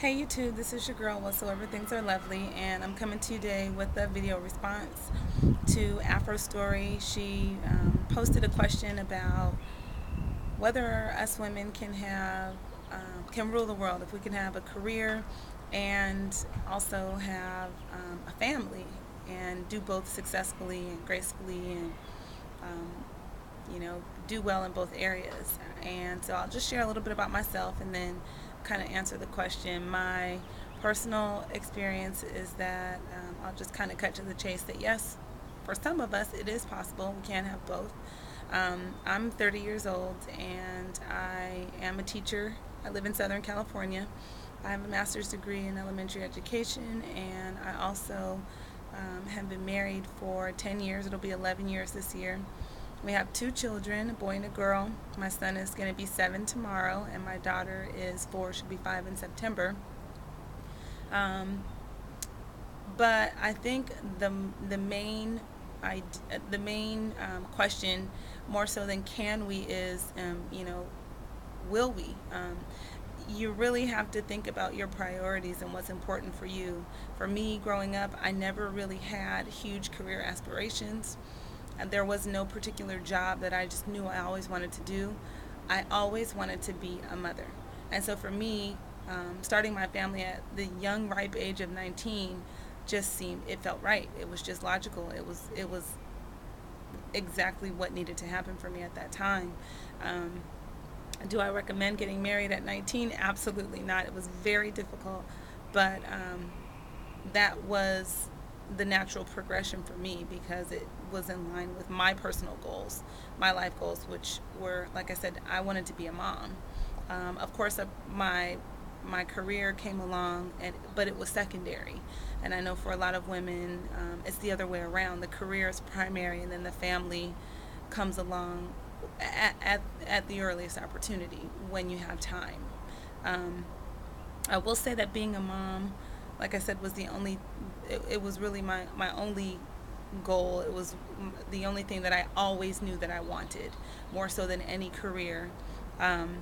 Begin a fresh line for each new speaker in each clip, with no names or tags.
Hey YouTube, this is your girl Whatsoever Things Are Lovely, and I'm coming to you today with a video response to Afrostory. She posted a question about whether us women can rule the world, if we can have a career and also have a family and do both successfully and gracefully and um, do well in both areas. And so I'll just share a little bit about myself and then kind of answer the question. My personal experience is that I'll just kind of cut to the chase that yes, for some of us it is possible. We can have both. I'm 30 years old and I am a teacher. I live in Southern California. I have a master's degree in elementary education, and I also have been married for 10 years. It'll be 11 years this year. We have two children, a boy and a girl. My son is going to be 7 tomorrow, and my daughter is 4. She'll be 5 in September. Um, but I think the main question, more so than can we, is will we? You really have to think about your priorities and what's important for you. For me, growing up, I never really had huge career aspirations. There was no particular job that I just knew I always wanted to do. I always wanted to be a mother. And so for me, starting my family at the young, ripe age of 19 it felt right. It was just logical. It was exactly what needed to happen for me at that time. Um, do I recommend getting married at 19? Absolutely not. It was very difficult, but that was the natural progression for me because it was in line with my personal goals, my life goals, which were, like I said, I wanted to be a mom. Of course, my career came along, but it was secondary. And I know for a lot of women, it's the other way around. The career is primary, and then the family comes along at the earliest opportunity when you have time. Um, I will say that being a mom, like I said, was it was really my only goal. It was the only thing that I always knew that I wanted, more so than any career. Um,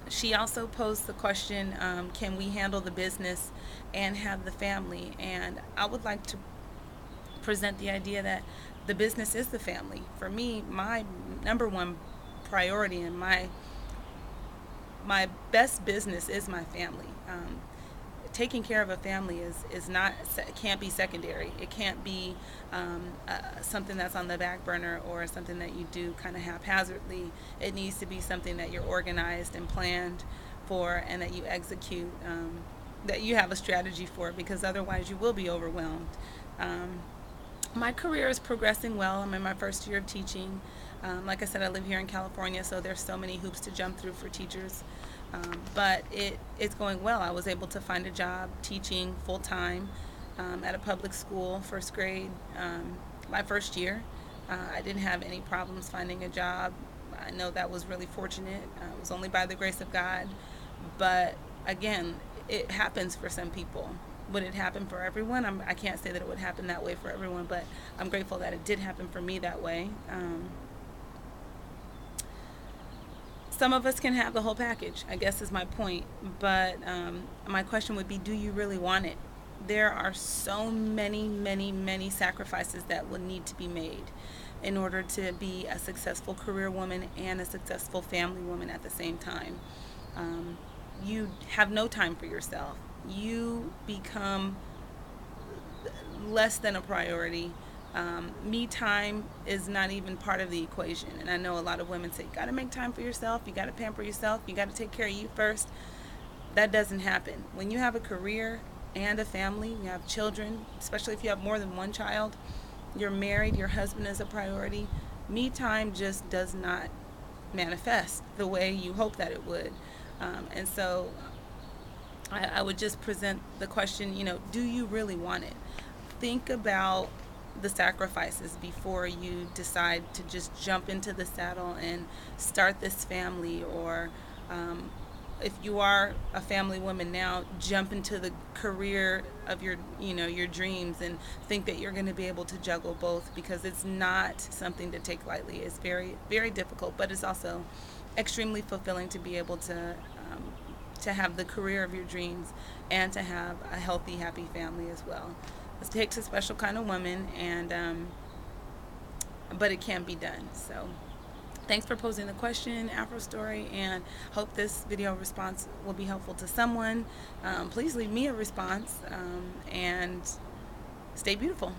she also posed the question, can we handle the business and have the family? And I would like to present the idea that the business is the family. For me, my number one priority and my best business is my family. Taking care of a family is not, can't be secondary. It can't be something that's on the back burner or something that you do kind of haphazardly. It needs to be something that you're organized and planned for, and that you execute, that you have a strategy for, because otherwise you will be overwhelmed. Um, my career is progressing well. I'm in my first year of teaching. Like I said, I live here in California, so there's so many hoops to jump through for teachers. But it's going well. I was able to find a job teaching full time at a public school, first grade, my first year. I didn't have any problems finding a job. I know that was really fortunate. It was only by the grace of God. But again, it happens for some people. Would it happen for everyone? I can't say that it would happen that way for everyone, but I'm grateful that it did happen for me that way. Some of us can have the whole package, I guess is my point. But my question would be, do you really want it? There are so many, many, many sacrifices that will need to be made in order to be a successful career woman and a successful family woman at the same time. You have no time for yourself. You become less than a priority. Me time is not even part of the equation. And I know a lot of women say, you got to make time for yourself, you got to pamper yourself, you got to take care of you first. That doesn't happen. When you have a career and a family, you have children, especially if you have more than one child, you're married, your husband is a priority. Me time just does not manifest the way you hope that it would. And so I would just present the question, do you really want it? Think about the sacrifices before you decide to just jump into the saddle and start this family, or if you are a family woman now, jump into the career of your dreams and think that you're going to be able to juggle both, because it's not something to take lightly. It's very, very difficult, but it's also extremely fulfilling to be able to have the career of your dreams and to have a healthy, happy family as well. It takes a special kind of woman, and but it can be done. So thanks for posing the question, Afrostory, and hope this video response will be helpful to someone. Please leave me a response, and stay beautiful.